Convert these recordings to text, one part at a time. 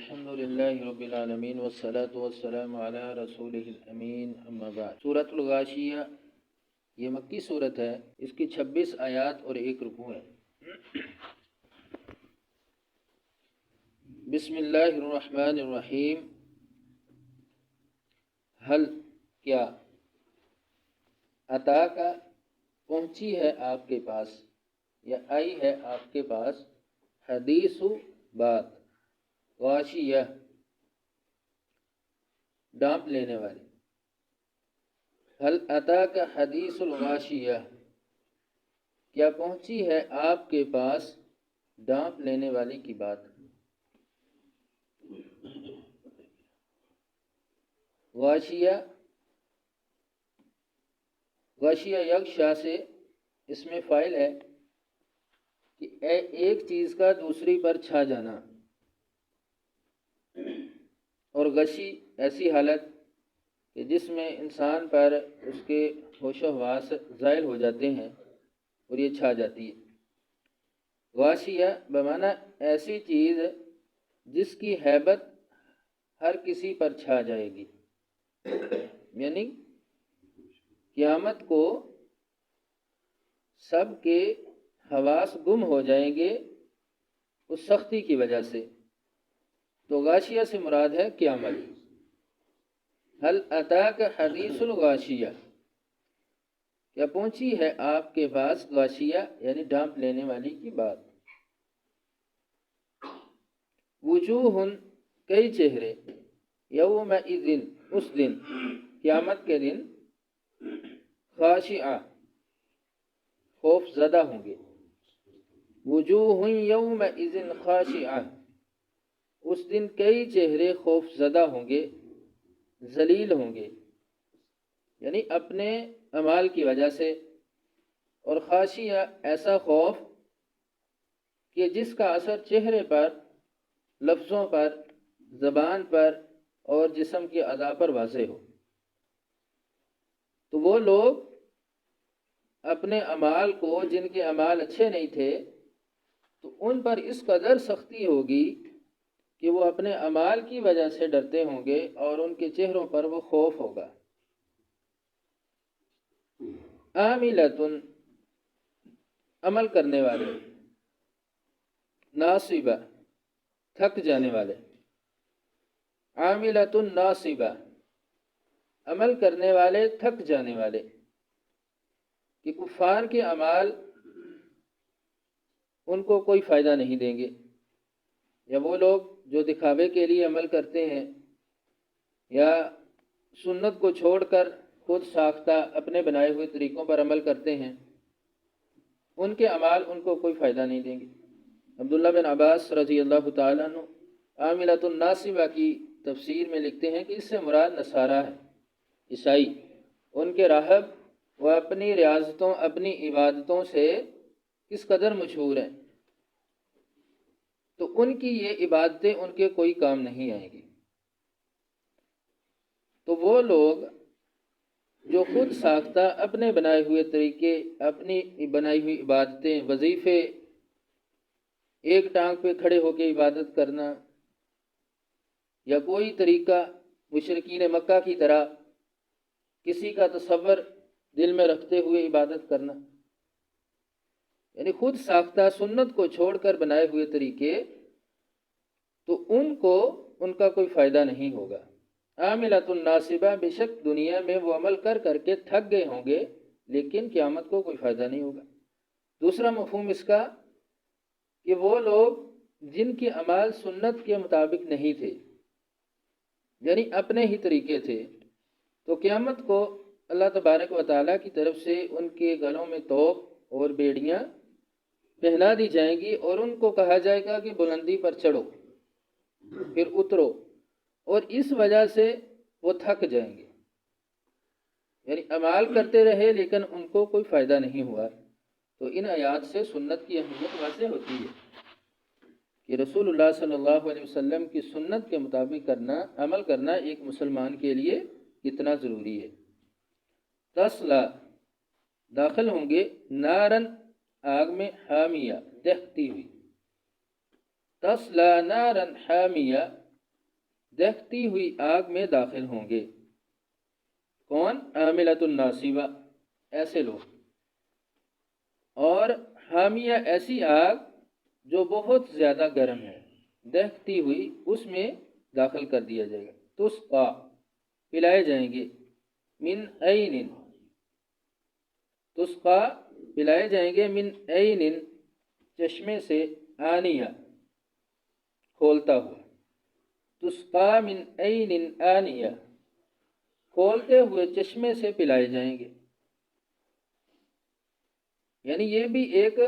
الحمد للہ رب العالمین والصلاة والسلام علی رسولہ الامین اما بعد۔ سورۃ الغاشیہ یہ مکی صورت ہے، اس کی 26 آیات اور 1 رکوع ہے۔ بسم اللہ الرحمن الرحیم۔ حل کیا عطا کا پہنچی ہے آپ کے پاس یا آئی ہے آپ کے پاس حدیث بات، غاشیہ ڈانپ لینے والی۔ حل عطا کا حدیث الغاشیہ، کیا پہنچی ہے آپ کے پاس ڈانپ لینے والی کی بات۔ غاشیہ غاشیہ یغشا سے اس میں فاعل ہے کہ ایک چیز کا دوسری پر چھا جانا، اور غشی ایسی حالت کہ جس میں انسان پر اس کے ہوش و حواس زائل ہو جاتے ہیں اور یہ چھا جاتی ہے۔ غاشیہ بمعنی ایسی چیز جس کی ہیبت ہر کسی پر چھا جائے گی، یعنی قیامت کو سب کے حواس گم ہو جائیں گے اس سختی کی وجہ سے۔ تو غاشیہ سے مراد ہے قیامت۔ حل اتاک حدیث الغاشیہ، کیا پہنچی ہے آپ کے پاس غاشیہ یعنی ڈانپ لینے والی کی بات۔ وجوہ کئی چہرے، یومئذ اس دن، قیامت کے دن، خاشعہ خوف زدہ ہوں گے۔ وجوہ یومئذ خاشعہ، اس دن کئی چہرے خوف زدہ ہوں گے، ذلیل ہوں گے، یعنی اپنے اعمال کی وجہ سے۔ اور خاشعہ ایسا خوف کہ جس کا اثر چہرے پر، لفظوں پر، زبان پر اور جسم کے اعضاء پر واضح ہو۔ تو وہ لوگ اپنے اعمال کو، جن کے اعمال اچھے نہیں تھے، تو ان پر اس قدر سختی ہوگی کہ وہ اپنے اعمال کی وجہ سے ڈرتے ہوں گے اور ان کے چہروں پر وہ خوف ہوگا۔ عاملۃ عمل کرنے والے، ناصبہ تھک جانے والے۔ عاملۃ ناصبہ عمل کرنے والے، تھک جانے والے، کہ کفار کے اعمال ان کو کوئی فائدہ نہیں دیں گے، یا وہ لوگ جو دکھاوے کے لیے عمل کرتے ہیں یا سنت کو چھوڑ کر خود ساختہ اپنے بنائے ہوئے طریقوں پر عمل کرتے ہیں، ان کے اعمال ان کو کوئی فائدہ نہیں دیں گے۔ عبداللہ بن عباس رضی اللہ تعالیٰ عنہ عاملۃ الناصبہ کی تفسیر میں لکھتے ہیں کہ اس سے مراد نصارہ ہے، عیسائی۔ ان کے راہب وہ اپنی ریاضتوں، اپنی عبادتوں سے کس قدر مشہور ہیں، تو ان کی یہ عبادتیں ان کے کوئی کام نہیں آئیں گی۔ تو وہ لوگ جو خود ساختہ اپنے بنائے ہوئے طریقے، اپنی بنائی ہوئی عبادتیں، وظیفے، ایک ٹانگ پہ کھڑے ہو کے عبادت کرنا، یا کوئی طریقہ مشرکین مکہ کی طرح کسی کا تصور دل میں رکھتے ہوئے عبادت کرنا، یعنی خود ساختہ سنت کو چھوڑ کر بنائے ہوئے طریقے، تو ان کا کوئی فائدہ نہیں ہوگا۔ عاملۃ الناصبہ، بے شک دنیا میں وہ عمل کر کر کے تھک گئے ہوں گے لیکن قیامت کو کوئی فائدہ نہیں ہوگا۔ دوسرا مفہوم اس کا کہ وہ لوگ جن کے اعمال سنت کے مطابق نہیں تھے، یعنی اپنے ہی طریقے تھے، تو قیامت کو اللہ تبارک و تعالیٰ کی طرف سے ان کے گلوں میں طوق اور بیڑیاں پہنا دی جائیں گی، اور ان کو کہا جائے گا کہ بلندی پر چڑھو، پھر اترو، اور اس وجہ سے وہ تھک جائیں گے، یعنی اعمال کرتے رہے لیکن ان کو کوئی فائدہ نہیں ہوا۔ تو ان آیات سے سنت کی اہمیت واضح ہوتی ہے کہ رسول اللہ صلی اللہ علیہ وسلم کی سنت کے مطابق عمل کرنا ایک مسلمان کے لیے کتنا ضروری ہے۔ تصلا داخل ہوں گے، نارن آگ میں، حامیہ دہتی ہوئی۔ تصلا نارن حامیہ دہتی ہوئی آگ میں داخل ہوں گے۔ کون؟ عاملۃ الناصبہ، ایسے لوگ۔ اور حامیہ ایسی آگ جو بہت زیادہ گرم ہے، دہتی ہوئی، اس میں داخل کر دیا جائے گا۔ تسقا، پلائے جائیں گے، من عین، تسقا، پلائے جائیں گے، من عین، چشمے سے، آنیہ، کھولتا ہوا، تسقا من عین آنیہ، کھولتے ہوئے چشمے سے پلائے جائیں گے۔ یعنی یہ بھی ایک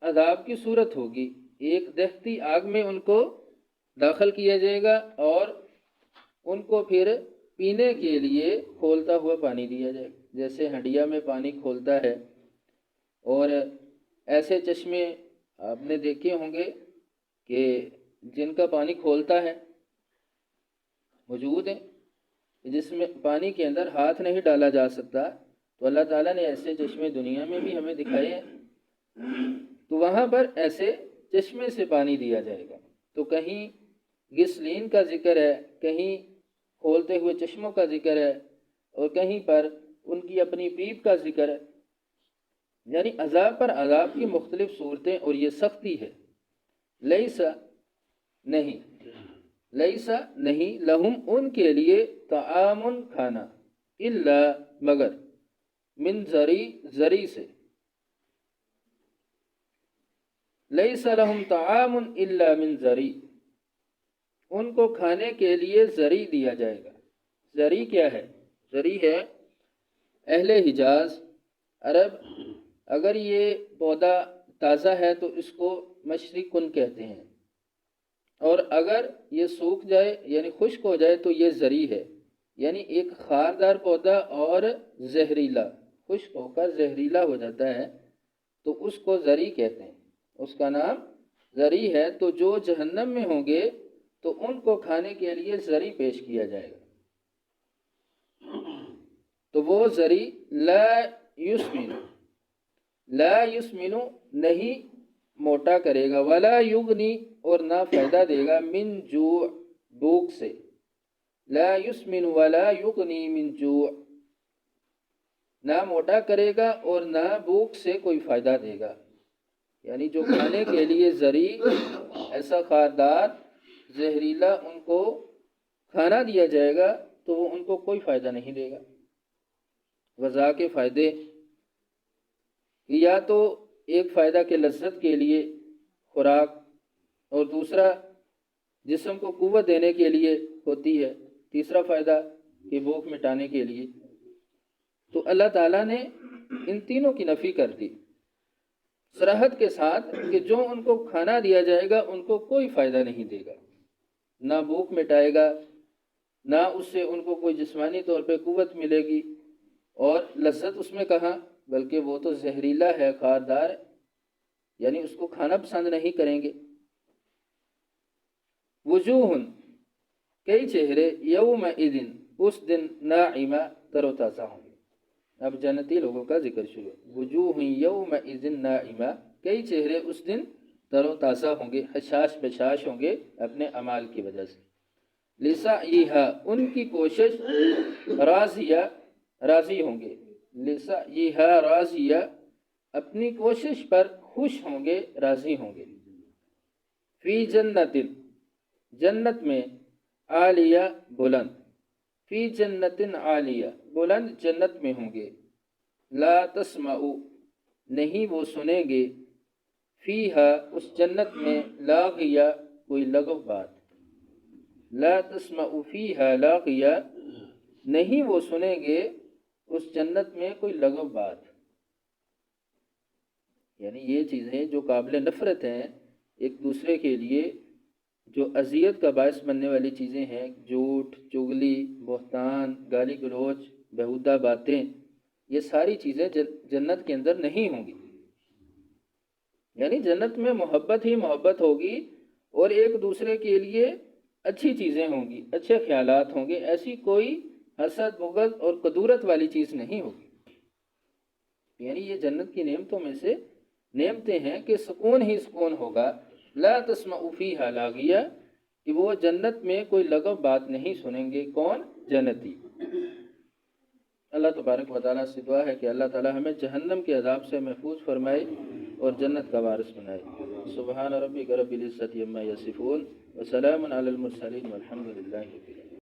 عذاب کی صورت ہوگی، ایک دہتی آگ میں ان کو داخل کیا جائے گا اور ان کو پھر پینے کے لیے کھولتا ہوا پانی دیا جائے گا، جیسے ہنڈیا میں پانی کھولتا ہے۔ اور ایسے چشمے آپ نے دیکھے ہوں گے کہ جن کا پانی کھولتا ہے، موجود ہیں، جس میں پانی کے اندر ہاتھ نہیں ڈالا جا سکتا، تو اللہ تعالیٰ نے ایسے چشمے دنیا میں بھی ہمیں دکھائے ہیں۔ تو وہاں پر ایسے چشمے سے پانی دیا جائے گا۔ تو کہیں غسلین کا ذکر ہے، کہیں کھولتے ہوئے چشموں کا ذکر ہے، اور کہیں پر ان کی اپنی پیپ کا ذکر ہے۔ یعنی عذاب پر عذاب کی مختلف صورتیں، اور یہ سختی ہے۔ لیسا، نہیں، لیسا، نہیں، لہم، ان کے لیے، طعام، کھانا، الا، مگر، من ذری، ذری سے، لیسا لہم طعام الا من ذری، ان کو کھانے کے لیے ذری دیا جائے گا۔ ذری کیا ہے؟ ذری ہے اہل حجاز، عرب، اگر یہ پودا تازہ ہے تو اس کو مشری کن کہتے ہیں، اور اگر یہ سوکھ جائے یعنی خشک ہو جائے تو یہ ذری ہے۔ یعنی ایک خاردار پودا اور زہریلا، خشک ہو کر زہریلا ہو جاتا ہے تو اس کو ذری کہتے ہیں، اس کا نام ذری ہے۔ تو جو جہنم میں ہوں گے تو ان کو کھانے کے لیے ذری پیش کیا جائے گا، تو وہ ذری لا یسمن، لا یسمن، نہیں موٹا کرے گا، ولا یغنی، اور نہ فائدہ دے گا، من جوع، بھوک سے، لا یسمن ولا یغنی من جوع، نہ موٹا کرے گا اور نہ بھوک سے کوئی فائدہ دے گا۔ یعنی جو کھانے کے لیے ذری، ایسا خاردار زہریلا ان کو کھانا دیا جائے گا تو وہ ان کو کوئی فائدہ نہیں دے گا۔ غذا کے فائدے، یا تو ایک فائدہ کہ لذت کے لیے خوراک، اور دوسرا جسم کو قوت دینے کے لیے ہوتی ہے، تیسرا فائدہ کہ بھوک مٹانے کے لیے۔ تو اللہ تعالیٰ نے ان تینوں کی نفی کر دی صراحت کے ساتھ کہ جو ان کو کھانا دیا جائے گا ان کو کوئی فائدہ نہیں دے گا، نہ بھوک مٹائے گا، نہ اس سے ان کو کوئی جسمانی طور پہ قوت ملے گی، اور لذت اس میں کہاں، بلکہ وہ تو زہریلا ہے، خاردار ہے، یعنی اس کو کھانا پسند نہیں کریں گے۔ وجوہ، کئی چہرے، یومئذ، اس دن، ناعمہ، تر و تازہ ہوں گے۔ اب جنتی لوگوں کا ذکر شروع، وجوہ یومئذ ناعمہ، کئی چہرے اس دن تر و تازہ ہوں گے، حشاش بشاش ہوں گے اپنے اعمال کی وجہ سے۔ لسعیہا، ان کی کوشش، راضیہ، راضی ہوں گے، لسعیہا راضیہ، اپنی کوشش پر خوش ہوں گے، راضی ہوں گے۔ فی جنت، جنت میں، عالیہ، بلند، فی جنت عالیہ، بلند جنت میں ہوں گے۔ لا تسمع، نہیں وہ سنیں گے، فیہا، اس جنت میں، لاغیہ، کوئی لغو بات، لا تسمع فیہا لاغیہ، نہیں وہ سنیں گے اس جنت میں کوئی لغو بات۔ یعنی یہ چیزیں جو قابل نفرت ہیں ایک دوسرے کے لیے، جو اذیت کا باعث بننے والی چیزیں ہیں، جھوٹ، چغلی، بہتان، گالی گلوچ، بیہودہ باتیں، یہ ساری چیزیں جنت کے اندر نہیں ہوں گی۔ یعنی جنت میں محبت ہی محبت ہوگی، اور ایک دوسرے کے لیے اچھی چیزیں ہوں گی، اچھے خیالات ہوں گے، ایسی کوئی حسد، بغض اور کدورت والی چیز نہیں ہوگی۔ یعنی یہ جنت کی نعمتوں میں سے نعمتیں ہیں کہ سکون ہی سکون ہوگا۔ لا تسمع فیہا لاغیہ، کہ وہ جنت میں کوئی لغو بات نہیں سنیں گے۔ کون؟ جنتی۔ اللہ تبارک و تعالیٰ سے دعا ہے کہ اللہ تعالیٰ ہمیں جہنم کے عذاب سے محفوظ فرمائے اور جنت کا وارث بنائے۔ سبحان ربک رب العزت عما یصفون وسلام علی المرسلین والحمد للہ رب العالمین۔